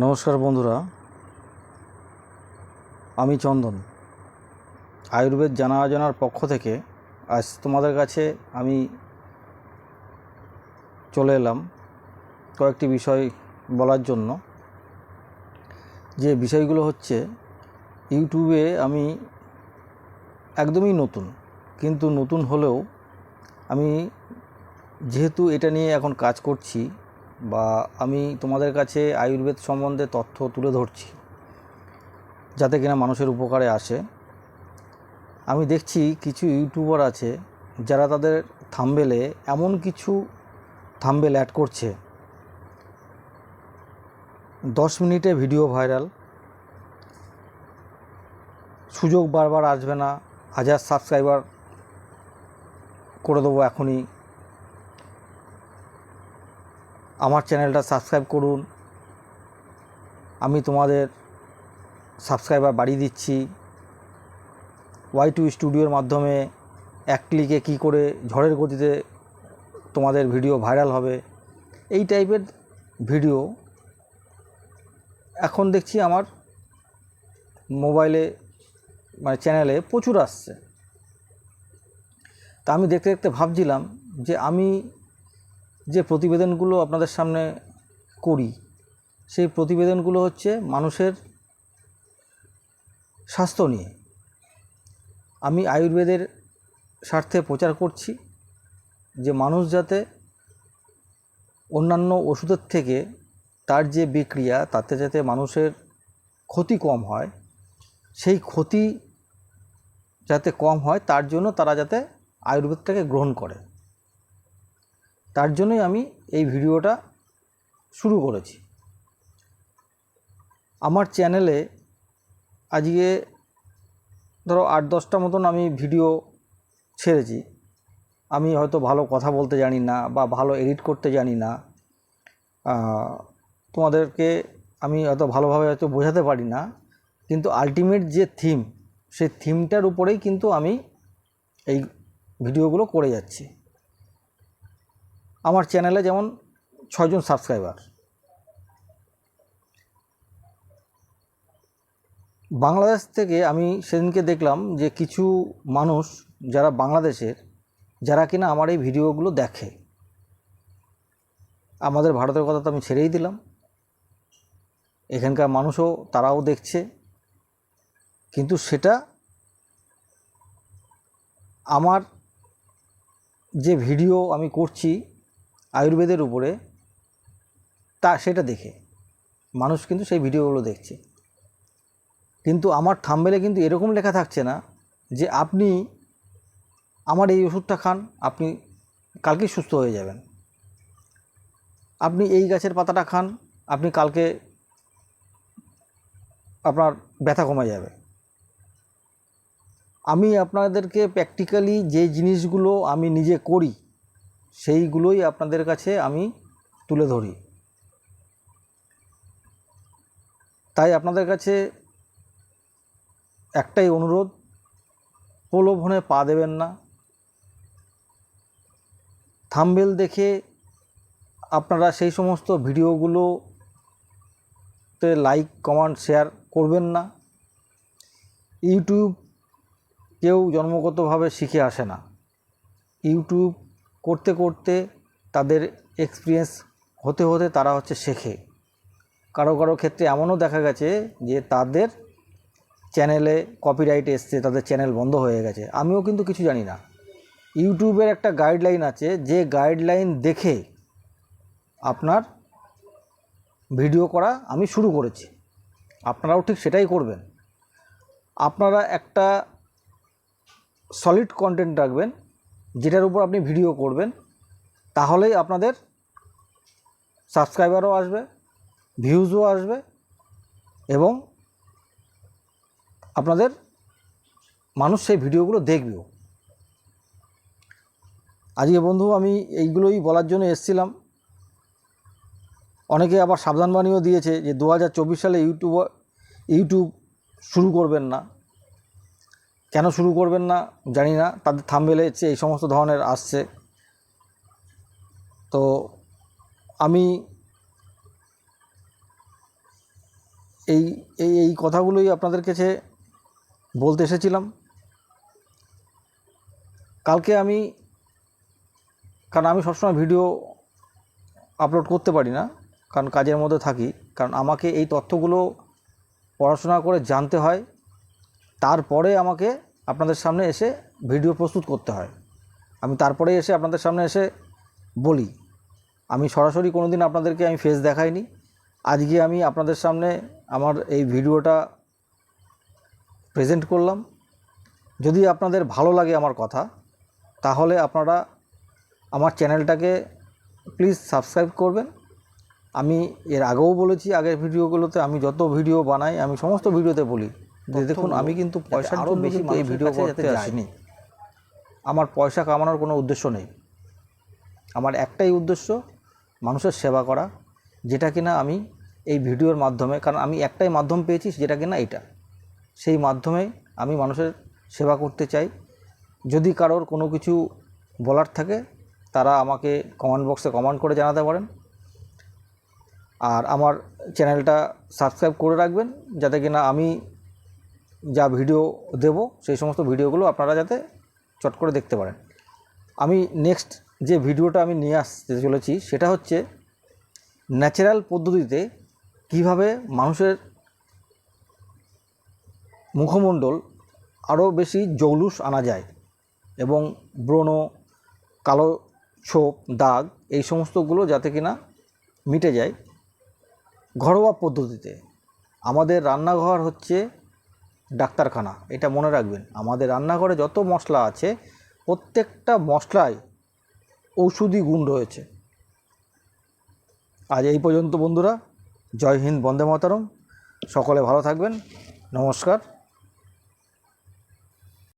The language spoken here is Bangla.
নমস্কার বন্ধুরা, আমি চন্দন। আয়ুর্বেদ জানা অজানার পক্ষ থেকে আজ তোমাদের কাছে আমি চলে এলাম কয়েকটি বিষয় বলার জন্য। যে বিষয়গুলো হচ্ছে, ইউটিউবে আমি একদমই নতুন, কিন্তু নতুন হলেও আমি যেহেতু এটা নিয়ে এখন কাজ করছি বা আমি তোমাদের কাছে আয়ুর্বেদ সম্বন্ধে তথ্য তুলে ধরছি যাতে কিনা মানুষের উপকারে আসে। আমি দেখছি কিছু ইউটিউবার আছে যারা তাদের থাম্বনেলে এমন কিছু থাম্বনেল অ্যাড করছে, 10 মিনিটে ভিডিও ভাইরাল, সুযোগ বারবার আসবে না, 1000 সাবস্ক্রাইবার করে দেবো এখনই, আমার চ্যানেলটা সাবস্ক্রাইব করুন, আমি তোমাদের সাবস্ক্রাইবার বাড়িয়ে দিচ্ছি, Y2 স্টুডিওর মাধ্যমে এক ক্লিকে কী করে ঝড়ের গতিতে তোমাদের ভিডিও ভাইরাল হবে। এই টাইপের ভিডিও এখন দেখছি আমার মোবাইলে মানে চ্যানেলে প্রচুর আসছে। তা আমি দেখতে দেখতে ভাবছিলাম যে আমি যে প্রতিবেদনগুলো আপনাদের সামনে করি, সেই প্রতিবেদনগুলো হচ্ছে মানুষের স্বাস্থ্য নিয়ে। আমি আয়ুর্বেদের স্বার্থে প্রচার করছি যে মানুষ যাতে অন্যান্য ওষুধের থেকে তার যে বিক্রিয়া, তাতে যাতে মানুষের ক্ষতি কম হয়, সেই ক্ষতি যাতে কম হয় তার জন্য তারা যাতে আয়ুর্বেদটাকে গ্রহণ করে, তার জন্যই আমি এই ভিডিওটা শুরু করেছি। আমার চ্যানেলে আজকে ধরো 8-10টা মতন আমি ভিডিও ছেড়েছি। আমি হয়তো ভালো কথা বলতে জানি না বা ভালো এডিট করতে জানি না, তোমাদেরকে আমি হয়তো ভালোভাবে হয়তো বোঝাতে পারি না, কিন্তু আলটিমেট যে থিম, সেই থিমটার উপরেই কিন্তু আমি এই ভিডিওগুলো করে যাচ্ছি। আমার চ্যানেলে যেমন 6 জন সাবস্ক্রাইবার। বাংলাদেশ থেকে আমি সেদিনকে দেখলাম যে কিছু মানুষ যারা বাংলাদেশের, যারা কিনা আমার এই ভিডিওগুলো দেখে। আমাদের ভারতের কথা তো আমি ছেড়েই দিলাম, এখানকার মানুষও তারাও দেখছে, কিন্তু সেটা আমার যে ভিডিও আমি করছি আয়ুর্বেদের উপরে, সেটা দেখে মানুষ কিন্তু সেই ভিডিওগুলো দেখছে। কিন্তু আমার থাম্বনেলে কিন্তু এরকম লেখা থাকছে না যে আপনি আমার এই ওষুধটা খান, আপনি কালকেই সুস্থ হয়ে যাবেন, আপনি এই গাছের পাতাটা খান, আপনি কালকে আপনার ব্যথা কমে যাবে। আমি আপনাদেরকে প্র্যাকটিক্যালি যে জিনিসগুলো আমি নিজে করি সেইগুলোই আপনাদের কাছে আমি তুলে ধরি। তাই আপনাদের কাছে একটাই অনুরোধ, প্রলোভনে পা দেবেন না। থাম্বনেল দেখে আপনারা সেই সমস্ত ভিডিওগুলোতে লাইক, কমেন্ট, শেয়ার করবেন না। ইউটিউব কেউ জন্মগতভাবে শিখে আসে না। ইউটিউব করতে করতে তাদের এক্সপিরিয়েন্স হতে হতে তারা শেখে। কারো কারো ক্ষেত্রে এমনও দেখা গেছে যে তাদের চ্যানেলে কপিরাইট এসছে, তাদের চ্যানেল বন্ধ হয়ে গেছে। আমিও কিন্তু কিছু জানি না। ইউটিউবের একটা গাইডলাইন আছে, যে গাইডলাইন দেখে আপনার ভিডিও করা আমি শুরু করেছি। আপনারাও ঠিক সেটাই করবেন। আপনারা একটা সলিড কন্টেন্ট রাখবেন, যেটার উপর আপনি ভিডিও করবেন, তাহলেই আপনাদের সাবস্ক্রাইবারও আসবে, ভিউজও আসবে এবং আপনাদের মানুষ সেই ভিডিওগুলো দেখবেও। আজকে বন্ধু আমি এইগুলোই বলার জন্য এসেছিলাম। অনেকে আবার সাবধানবাণীও দিয়েছে যে 2024 সালে ইউটিউব শুরু করবেন না। কেন শুরু করবেন না জানি না, তাদের থাম্বনেলে এই সমস্ত ধরনের আসছে। তো আমি এই এই এই কথাগুলোই আপনাদের কাছে বলতে এসেছিলাম। কালকে কারণ আমি সবসময় ভিডিও আপলোড করতে পারি না, কারণ কাজের মধ্যে থাকি, কারণ আমাকে এই তথ্যগুলো পড়াশোনা করে জানতে হয়, তারপরে আমাকে আপনাদের সামনে এসে ভিডিও প্রস্তুত করতে হয়। আমি তারপরে এসে আপনাদের সামনে এসে বলি। আমি সরাসরি কোনো দিন আপনাদেরকে আমি ফেস দেখাইনি। আজকে আমি আপনাদের সামনে আমার এই ভিডিওটা প্রেজেন্ট করলাম। যদি আপনাদের ভালো লাগে আমার কথা, তাহলে আপনারা আমার চ্যানেলটাকে প্লিজ সাবস্ক্রাইব করবেন। আমি এর আগেও বলেছি, আগের ভিডিওগুলোতে আমি যত ভিডিও বানাই আমি সমস্ত ভিডিওতে বলি যে দেখুন, আমি কিন্তু পয়সার আরও বেশি এই ভিডিও করতে আসিনি। আমার পয়সা কামানোর কোনো উদ্দেশ্য নেই। আমার একটাই উদ্দেশ্য, মানুষের সেবা করা, যেটা কিনা আমি এই ভিডিওর মাধ্যমে, কারণ আমি একটাই মাধ্যম পেয়েছি যেটা কিনা এইটা, সেই মাধ্যমে আমি মানুষের সেবা করতে চাই। যদি কারোর কোনো কিছু বলার থাকে তারা আমাকে কমেন্ট বক্সে কমেন্ট করে জানাতে পারেন। আর আমার চ্যানেলটা সাবস্ক্রাইব করে রাখবেন, যাতে কিনা আমি যা ভিডিও দেব সেই সমস্ত ভিডিওগুলো আপনারা যাতে চট করে দেখতে পারেন। আমি নেক্সট যে ভিডিওটা আমি নিয়ে আসতে চলেছি সেটা হচ্ছে ন্যাচারাল পদ্ধতিতে কিভাবে মানুষের মুখমণ্ডল আরও বেশি জৌলুস আনা যায় এবং ব্রণ, কালো ছোপ, দাগ এই সমস্তগুলো যাতে কিনা মিটে যায় ঘরোয়া পদ্ধতিতে। আমাদের রান্নাঘর হচ্ছে ডাক্তারখানা, এটা মনে রাখবেন। আমাদের রান্নাঘরে যত মশলা আছে প্রত্যেকটা মশলায় ঔষধি গুণ রয়েছে। আজ এই পর্যন্ত বন্ধুরা। জয় হিন্দ, বন্দে মাতরম। সকলে ভালো থাকবেন। নমস্কার।